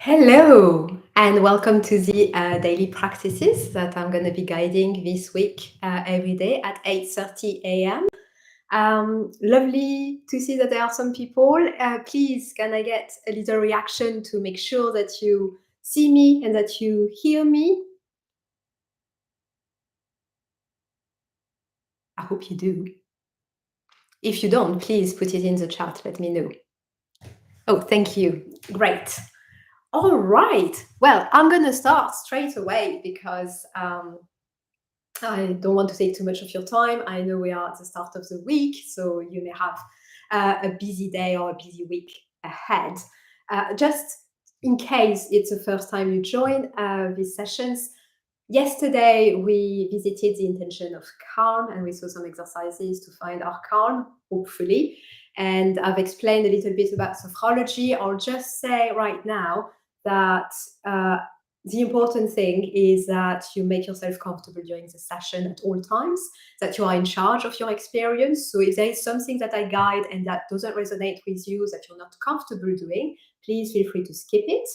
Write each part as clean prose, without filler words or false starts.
Hello, and welcome to the daily practices that I'm going to be guiding this week every day at 8:30 a.m. Lovely to see that there are some people. Please, can I get a little reaction to make sure that you see me and that you hear me? I hope you do. If you don't, please put it in the chat. Let me know. Oh, thank you. Great. All right. Well, I'm going to start straight away because I don't want to take too much of your time. I know we are at the start of the week, so you may have a busy day or a busy week ahead. Just in case it's the first time you join these sessions, yesterday we visited the intention of calm and we saw some exercises to find our calm, hopefully. And I've explained a little bit about sophrology. I'll just say right now that the important thing is that you make yourself comfortable during the session at all times, that you are in charge of your experience. So if there is something that I guide and that doesn't resonate with you, that you're not comfortable doing, please feel free to skip it.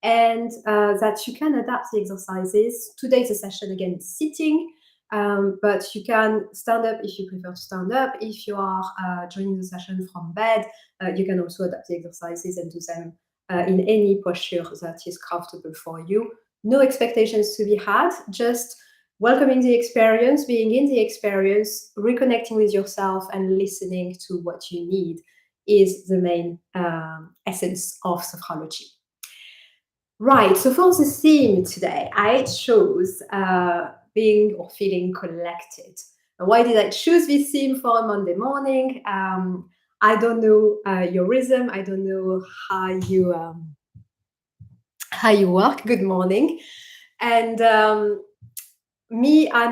And that you can adapt the exercises. Today's a session again sitting, but you can stand up if you prefer to stand up. If you are joining the session from bed, you can also adapt the exercises and do them in any posture that is comfortable for you. No expectations to be had, just welcoming the experience, being in the experience, reconnecting with yourself and listening to what you need is the main essence of sophrology. Right, so for the theme today, I chose being or feeling collected. And why did I choose this theme for a Monday morning? I don't know your rhythm. I don't know how you work. Good morning. And I'm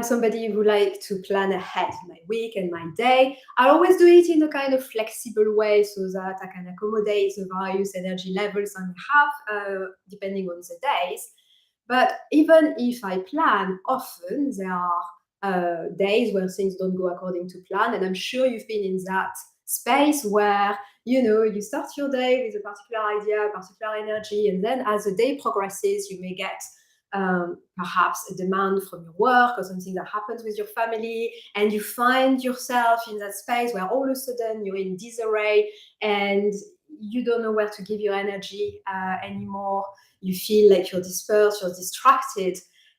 somebody who like to plan ahead my week and my day. I always do it in a kind of flexible way so that I can accommodate the various energy levels I have depending on the days. But even if I plan, often there are days where things don't go according to plan, and I'm sure you've been in that space where you start your day with a particular idea, particular energy, and then as the day progresses, you may get perhaps a demand from your work or something that happens with your family, and you find yourself in that space where all of a sudden you're in disarray and you don't know where to give your energy anymore. You feel like you're dispersed, you're distracted.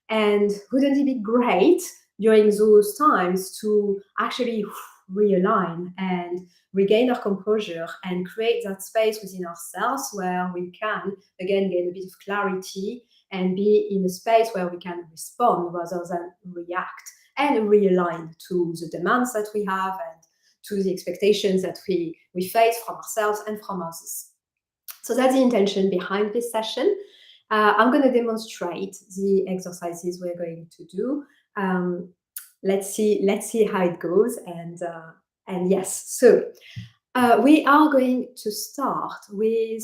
And wouldn't it be great during those times to actually realign and regain our composure and create that space within ourselves where we can, again, gain a bit of clarity and be in a space where we can respond rather than react and realign to the demands that we have and to the expectations that we face from ourselves and from others. So that's the intention behind this session. I'm going to demonstrate the exercises we're going to do. Let's see how it goes. And yes, so we are going to start with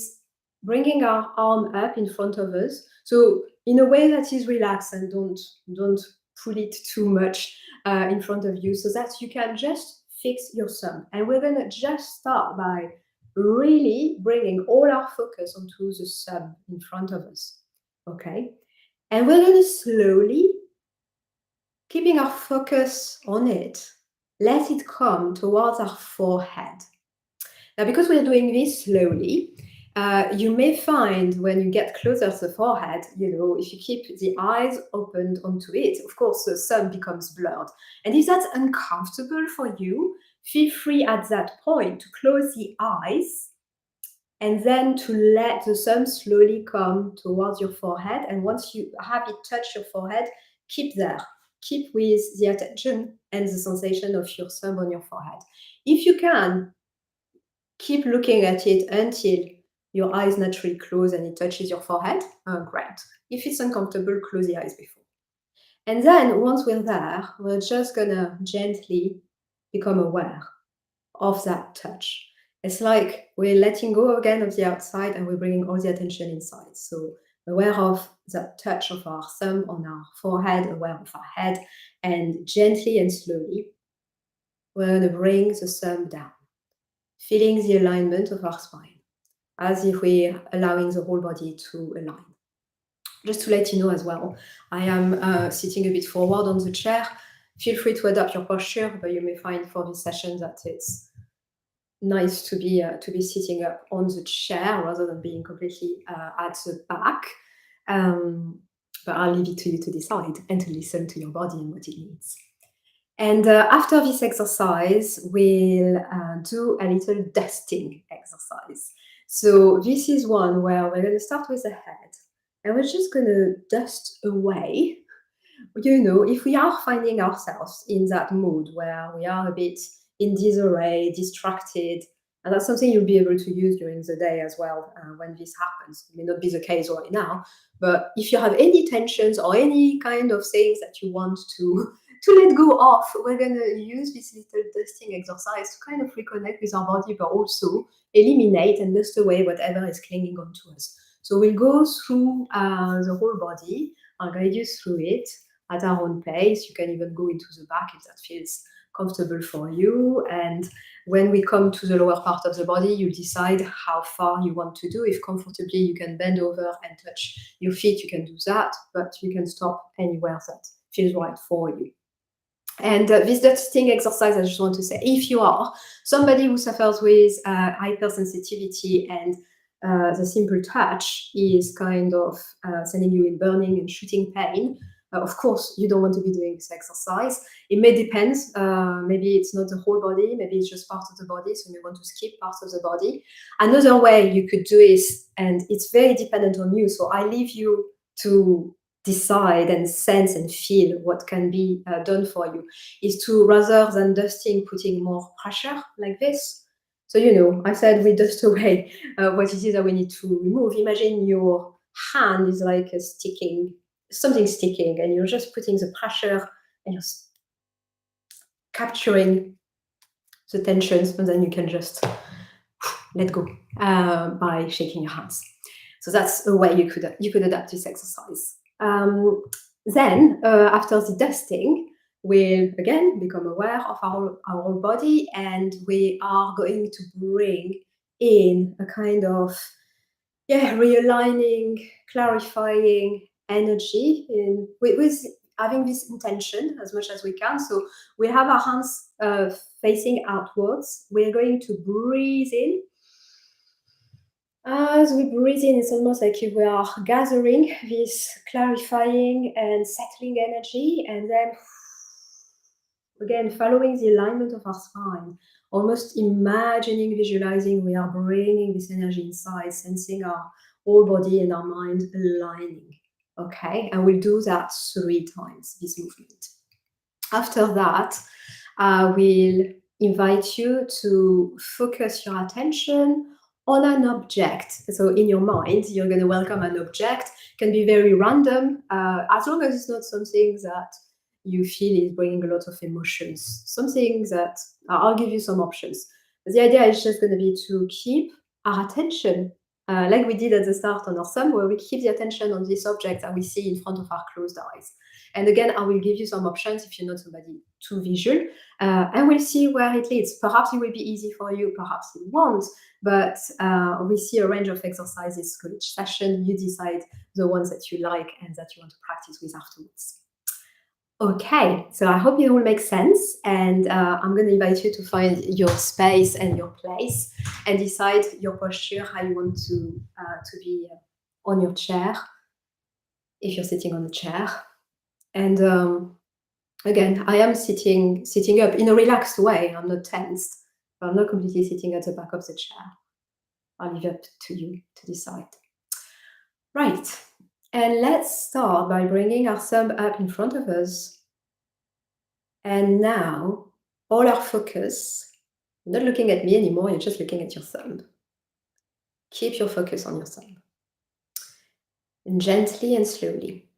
bringing our arm up in front of us. So in a way that is relaxed and don't pull it too much in front of you so that you can just fix your thumb. And we're going to just start by really bringing all our focus onto the thumb in front of us. Okay? And we're going to slowly, keeping our focus on it, let it come towards our forehead. Now, because we're doing this slowly, you may find when you get closer to the forehead, if you keep the eyes opened onto it, of course, the sun becomes blurred. And if that's uncomfortable for you, feel free at that point to close the eyes and then to let the sun slowly come towards your forehead. And once you have it touch your forehead, keep there. Keep with the attention and the sensation of your thumb on your forehead. If you can, keep looking at it until your eyes naturally close and it touches your forehead. Great. If it's uncomfortable, close the eyes before. And then once we're there, we're just gonna gently become aware of that touch. It's like we're letting go again of the outside and we're bringing all the attention inside. So aware of that touch of our thumb on our forehead, aware of our head, and gently and slowly, we're gonna bring the thumb down, feeling the alignment of our spine. as if we're allowing the whole body to align. Just to let you know as well, I am sitting a bit forward on the chair. Feel free to adapt your posture, but you may find for this session that it's nice to be sitting up on the chair rather than being completely at the back. But I'll leave it to you to decide and to listen to your body and what it needs. And after this exercise, we'll do a little dusting exercise. So this is one where we're going to start with the head, and we're just going to dust away. You know, if we are finding ourselves in that mood where we are a bit in disarray, distracted, and that's something you'll be able to use during the day as well when this happens. It may not be the case right now, but if you have any tensions or any kind of things that you want to let go of, we're going to use this little dusting exercise to kind of reconnect with our body, but also eliminate and dust away whatever is clinging onto us. So we'll go through the whole body. I'll guide you through it at our own pace. You can even go into the back if that feels comfortable for you. And when we come to the lower part of the body, you decide how far you want to do. If comfortably you can bend over and touch your feet, you can do that, but you can stop anywhere that feels right for you. And this dusting exercise, I just want to say, if you are somebody who suffers with hypersensitivity and the simple touch is kind of sending you in burning and shooting pain, of course, you don't want to be doing this exercise. It may depend. Maybe it's not the whole body. Maybe it's just part of the body. So you want to skip parts of the body. Another way you could do is, and it's very dependent on you. So I leave you to decide and sense and feel what can be done for you, is to, rather than dusting, putting more pressure like this. So, you know, I said we dust away what it is that we need to remove. Imagine your hand is like a something sticking, and you're just putting the pressure and you're capturing the tensions, and then you can just let go by shaking your hands. So that's a way you could adapt this exercise. Then after the dusting, we'll again become aware of our whole body, and we are going to bring in a kind of realigning, clarifying energy with having this intention as much as we can. So we have our hands facing outwards. We're going to breathe in. As we breathe in, it's almost like if we are gathering this clarifying and settling energy, and then again following the alignment of our spine, almost imagining, visualizing we are bringing this energy inside, sensing our whole body and our mind aligning. Okay, and we'll do that 3 times, this movement. After that, I will invite you to focus your attention on an object. So in your mind, you're going to welcome an object. It can be very random, as long as it's not something that you feel is bringing a lot of emotions. Something that, I'll give you some options. But the idea is just going to be to keep our attention, like we did at the start on our thumb, where we keep the attention on this object that we see in front of our closed eyes. And again, I will give you some options if you're not somebody too visual, and we'll see where it leads. Perhaps it will be easy for you, perhaps it won't, but we see a range of exercises for each session. You decide the ones that you like and that you want to practice with afterwards. Okay, so I hope it all makes sense, and I'm going to invite you to find your space and your place and decide your posture, how you want to be on your chair, if you're sitting on the chair. And again, I am sitting up in a relaxed way. I'm not tensed, but I'm not completely sitting at the back of the chair. I'll leave it to you to decide. Right, and let's start by bringing our thumb up in front of us. And now, all our focus, you're not looking at me anymore, you're just looking at your thumb. Keep your focus on your thumb. And gently and slowly,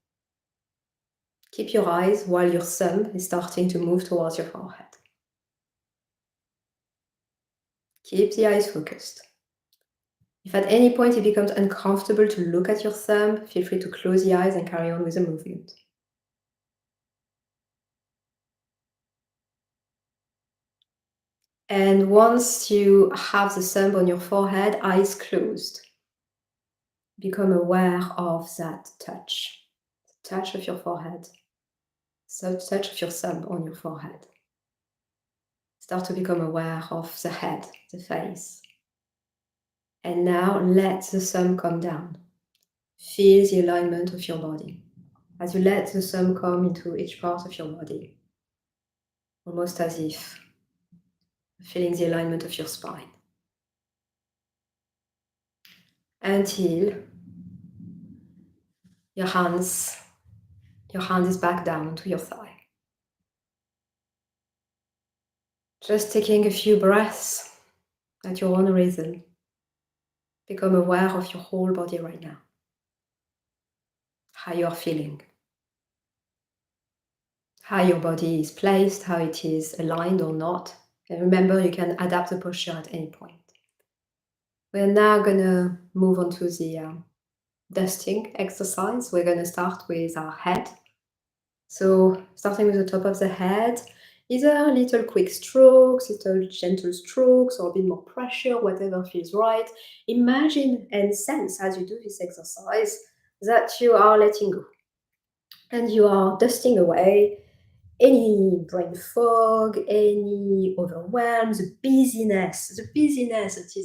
keep your eyes while your thumb is starting to move towards your forehead. Keep the eyes focused. If at any point it becomes uncomfortable to look at your thumb, feel free to close the eyes and carry on with the movement. And once you have the thumb on your forehead, eyes closed, become aware of that touch. The touch of your forehead, the touch of your thumb on your forehead. Start to become aware of the head, the face. And now let the thumb come down. Feel the alignment of your body. As you let the thumb come into each part of your body, almost as if feeling the alignment of your spine. Until your hand is back down to your thigh. Just taking a few breaths at your own rhythm. Become aware of your whole body right now. How you are feeling. How your body is placed, how it is aligned or not. And remember, you can adapt the posture at any point. We're now going to move on to the dusting exercise. We're going to start with our head. So starting with the top of the head, either little quick strokes, little gentle strokes, or a bit more pressure, whatever feels right. Imagine and sense as you do this exercise that you are letting go. And you are dusting away any brain fog, any overwhelm, the busyness that is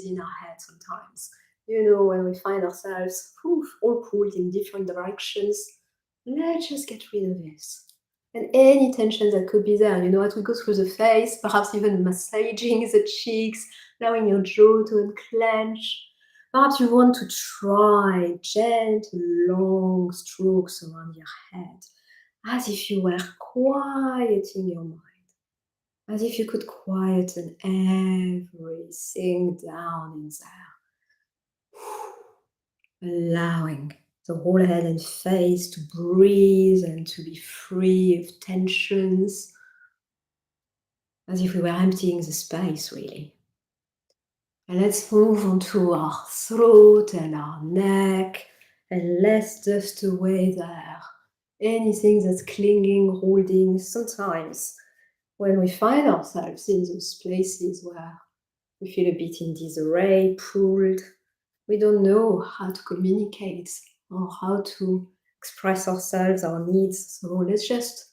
in our head sometimes. You know, when we find ourselves all pulled in different directions, let's just get rid of this. And any tension that could be there, you know, as we go through the face, perhaps even massaging the cheeks, allowing your jaw to unclench. Perhaps you want to try gentle, long strokes around your head, as if you were quieting your mind, as if you could quieten everything down in there, allowing the whole head and face to breathe and to be free of tensions, as if we were emptying the space, really. And let's move on to our throat and our neck, and let's dust away there anything that's clinging, holding. Sometimes when we find ourselves in those places where we feel a bit in disarray, pulled, we don't know how to communicate or how to express ourselves, our needs. So let's just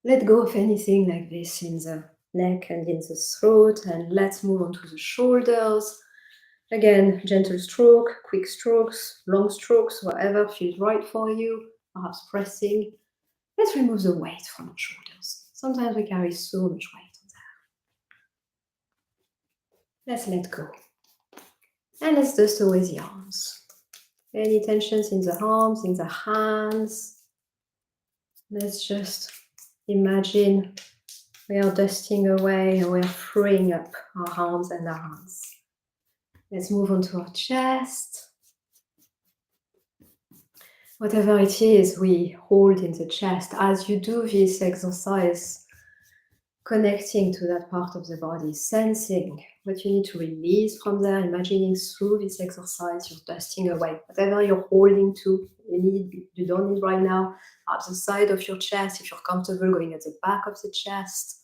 let go of anything like this in the neck and in the throat, and let's move on to the shoulders. Again, gentle stroke, quick strokes, long strokes, whatever feels right for you, perhaps pressing. Let's remove the weight from our shoulders. Sometimes we carry so much weight on there. Let's let go. And let's dust away the arms. Any tensions in the arms, in the hands. Let's just imagine we are dusting away and we're freeing up our arms and our hands. Let's move on to our chest. Whatever it is we hold in the chest, as you do this exercise, connecting to that part of the body, sensing what you need to release from there, imagining through this exercise, you're dusting away. Whatever you're holding to, you don't need right now, at the side of your chest, if you're comfortable, going at the back of the chest.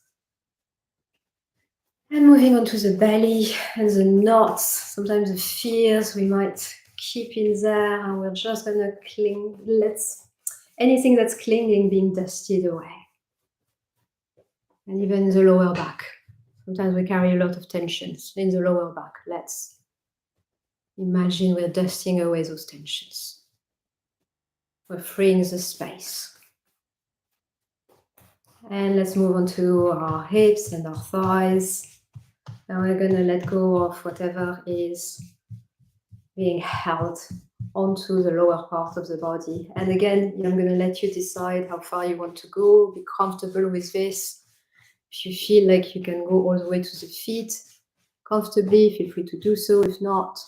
And moving on to the belly and the knots, sometimes the fears we might keep in there, and we're just gonna cling, anything that's clinging being dusted away. And even the lower back. Sometimes we carry a lot of tensions in the lower back. Let's imagine we're dusting away those tensions. We're freeing the space. And let's move on to our hips and our thighs. And we're gonna let go of whatever is being held onto the lower part of the body. And again, I'm gonna let you decide how far you want to go. Be comfortable with this. If you feel like you can go all the way to the feet comfortably, feel free to do so. If not,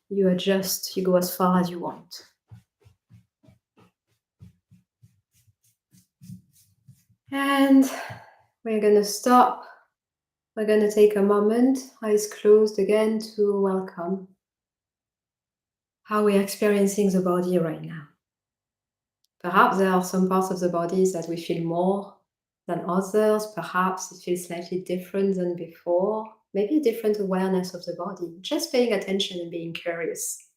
you adjust, you go as far as you want. And we're going to stop. We're going to take a moment, eyes closed again, to welcome how we're experiencing the body right now. Perhaps there are some parts of the body that we feel more than others. Perhaps it feels slightly different than before. Maybe a different awareness of the body. Just paying attention and being curious.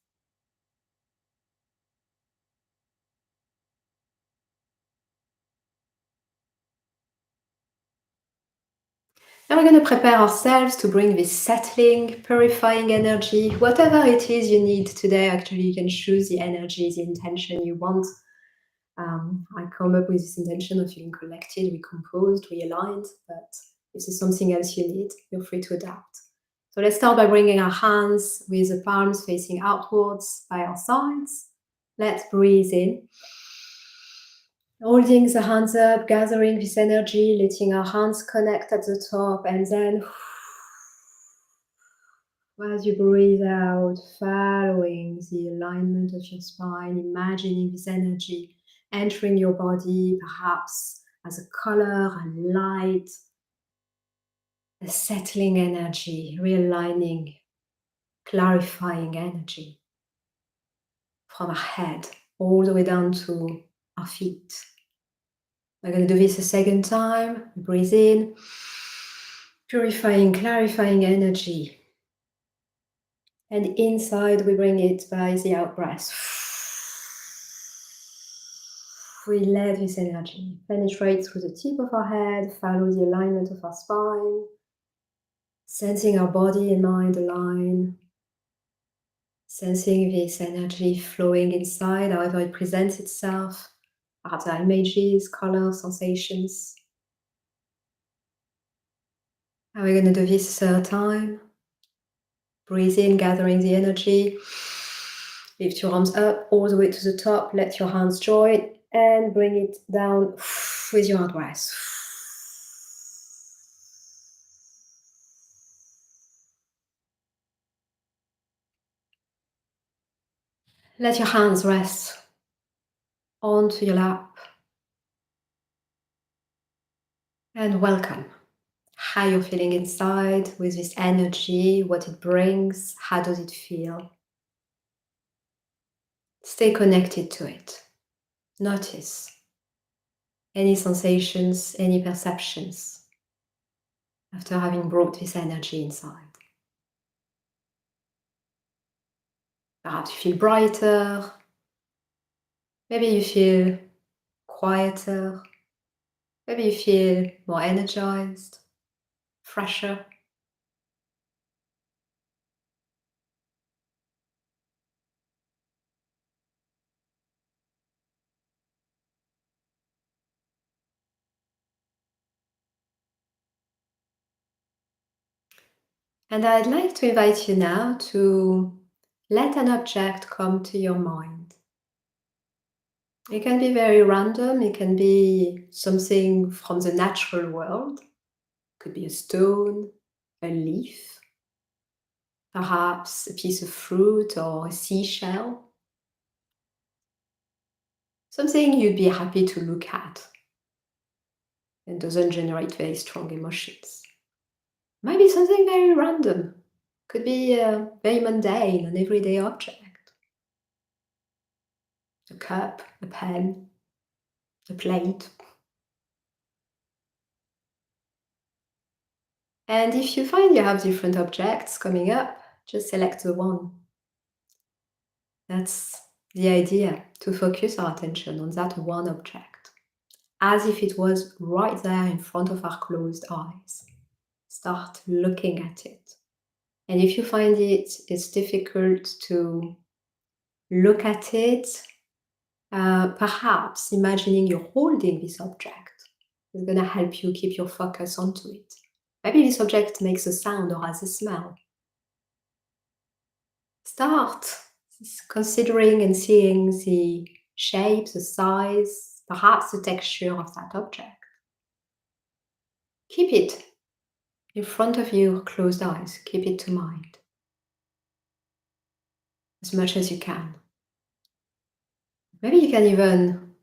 And we're going to prepare ourselves to bring this settling, purifying energy. Whatever it is you need today, actually, you can choose the energy, the intention you want. I come up with this intention of feeling collected, recomposed, realigned, but if there's something else you need, you're free to adapt. So let's start by bringing our hands with the palms facing outwards by our sides. Let's breathe in. Holding the hands up, gathering this energy, letting our hands connect at the top, and then as you breathe out, following the alignment of your spine, imagining this energy entering your body, perhaps as a color and light, a settling energy, realigning, clarifying energy from our head all the way down to our feet. We're going to do this a second time. Breathe in, purifying, clarifying energy. And inside, we bring it by the out breath. We let this energy penetrate through the tip of our head, follow the alignment of our spine, sensing our body and mind align, sensing this energy flowing inside, however it presents itself, perhaps our images, colors, sensations. And we're going to do this third time. Breathe in, gathering the energy. Lift your arms up all the way to the top. Let your hands join and bring it down with your out breath. Let your hands rest onto your lap. And welcome how you're feeling inside with this energy, what it brings, how does it feel. Stay connected to it. Notice any sensations, any perceptions after having brought this energy inside. Perhaps you feel brighter, maybe you feel quieter, maybe you feel more energized, fresher. And I'd like to invite you now to let an object come to your mind. It can be very random, it can be something from the natural world. It could be a stone, a leaf, perhaps a piece of fruit or a seashell. Something you'd be happy to look at and doesn't generate very strong emotions. Might be something very random. Could be a very mundane, an everyday object. A cup, a pen, a plate. And if you find you have different objects coming up, just select the one. That's the idea, to focus our attention on that one object, as if it was right there in front of our closed eyes. Start looking at it. And if you find it's difficult to look at it, perhaps imagining you're holding this object is going to help you keep your focus onto it. Maybe this object makes a sound or has a smell. Start considering and seeing the shape, the size, perhaps the texture of that object. Keep it in front of your closed eyes. Keep it to mind as much as you can. Maybe you can even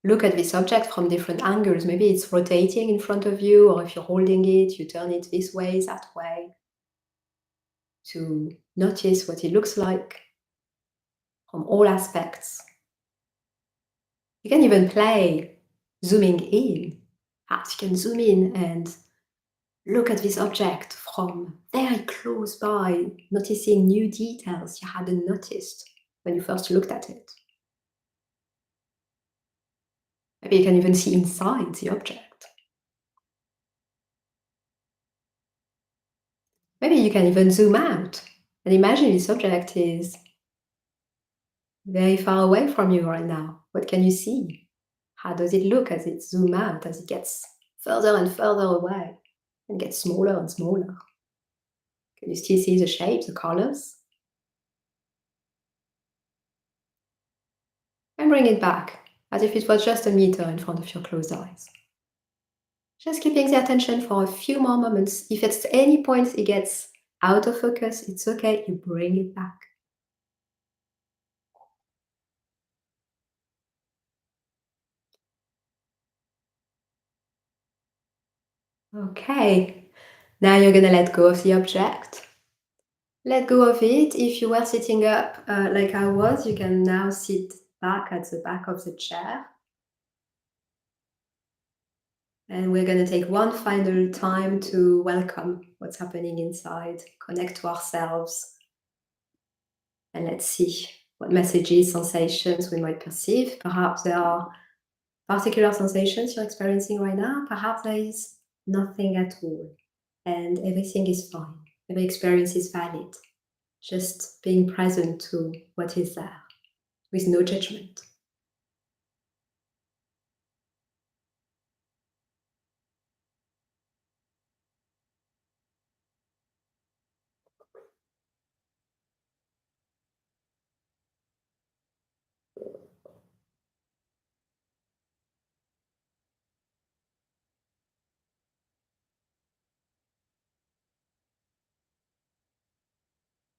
look at this object from different angles. Maybe it's rotating in front of you, or if you're holding it, you turn it this way, that way, to notice what it looks like from all aspects. You can even play zooming in Perhaps you can zoom in and look at this object from very close by, noticing new details you hadn't noticed when you first looked at it. Maybe you can even see inside the object. Maybe you can even zoom out and imagine this object is very far away from you right now. What can you see? How does it look as it zooms out, as it gets further and further away and gets smaller and smaller? Can you still see the shapes, the colors? And bring it back as if it was just a meter in front of your closed eyes. Just keeping the attention for a few more moments. If at any point it gets out of focus, it's okay, you bring it back. Okay, now you're gonna let go of the object. Let go of it. If you were sitting up like I was, you can now sit back at the back of the chair. And we're going to take one final time to welcome what's happening inside, connect to ourselves, and let's see what messages, sensations we might perceive. Perhaps there are particular sensations you're experiencing right now. Perhaps there is nothing at all, and everything is fine. Every experience is valid. Just being present to what is there with no judgment.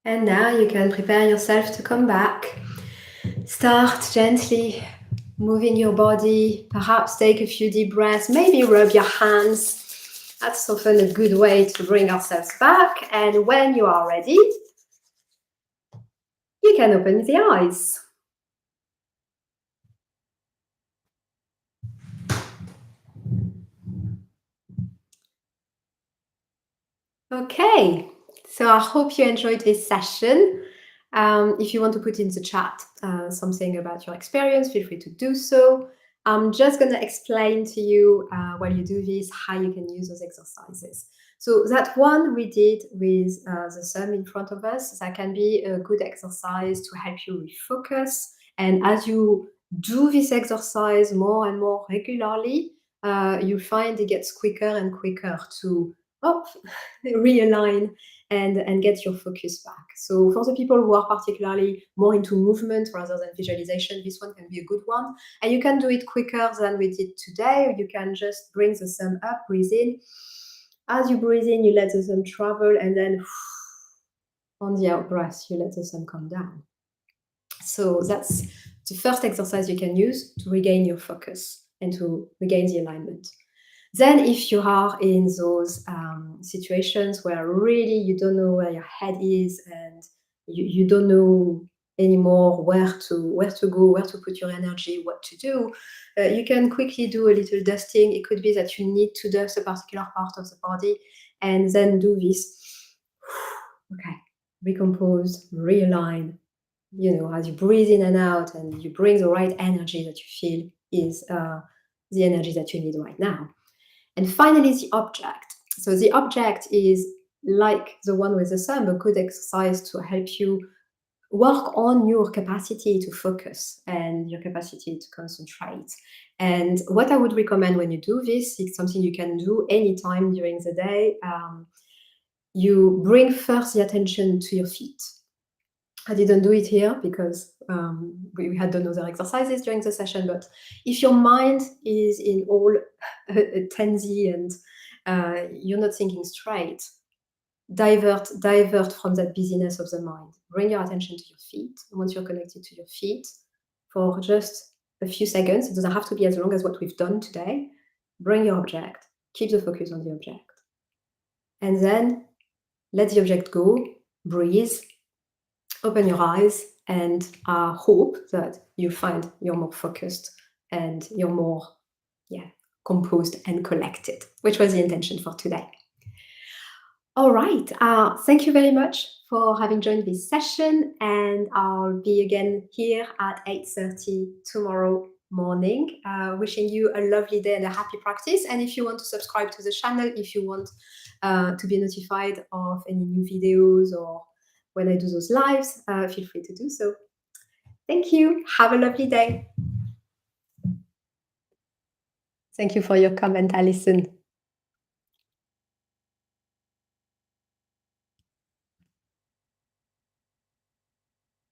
And now you can prepare yourself to come back. Start gently moving your body, perhaps take a few deep breaths, maybe rub your hands. That's often a good way to bring ourselves back. And when you are ready, you can open the eyes. Okay, so I hope you enjoyed this session. If you want to put in the chat something about your experience, feel free to do so. I'm just going to explain to you while you do this how you can use those exercises. So that one we did with the thumb in front of us, that can be a good exercise to help you refocus. And as you do this exercise more and more regularly, you find it gets quicker and quicker to realign and get your focus back. So for the people who are particularly more into movement rather than visualization, this one can be a good one. And you can do it quicker than we did today. You can just bring the thumb up, breathe in. As you breathe in, you let the thumb travel, and then on the out breath, you let the thumb come down. So that's the first exercise you can use to regain your focus and to regain the alignment. Then if you are in those situations where really you don't know where your head is and you don't know anymore where to go, where to put your energy, what to do, you can quickly do a little dusting. It could be that you need to dust a particular part of the body and then do this. Okay, recompose, realign, as you breathe in and out and you bring the right energy that you feel is the energy that you need right now. And finally, the object. So the object is like the one with the thumb, a good exercise to help you work on your capacity to focus and your capacity to concentrate. And what I would recommend when you do this, it's something you can do anytime during the day. You bring first the attention to your feet. I didn't do it here because we had done other exercises during the session, but if your mind is in all tensy and you're not thinking straight, divert from that busyness of the mind. Bring your attention to your feet. Once you're connected to your feet for just a few seconds, it doesn't have to be as long as what we've done today. Bring your object, keep the focus on the object. And then let the object go, breathe, open your eyes, and hope that you find you're more focused and you're more composed and collected, which was the intention for today. All right. Thank you very much for having joined this session, and I'll be again here at 8:30 tomorrow morning. Wishing you a lovely day and a happy practice. And if you want to subscribe to the channel, if you want to be notified of any new videos or when I do those lives, feel free to do so. Thank you. Have a lovely day. Thank you for your comment, Alison.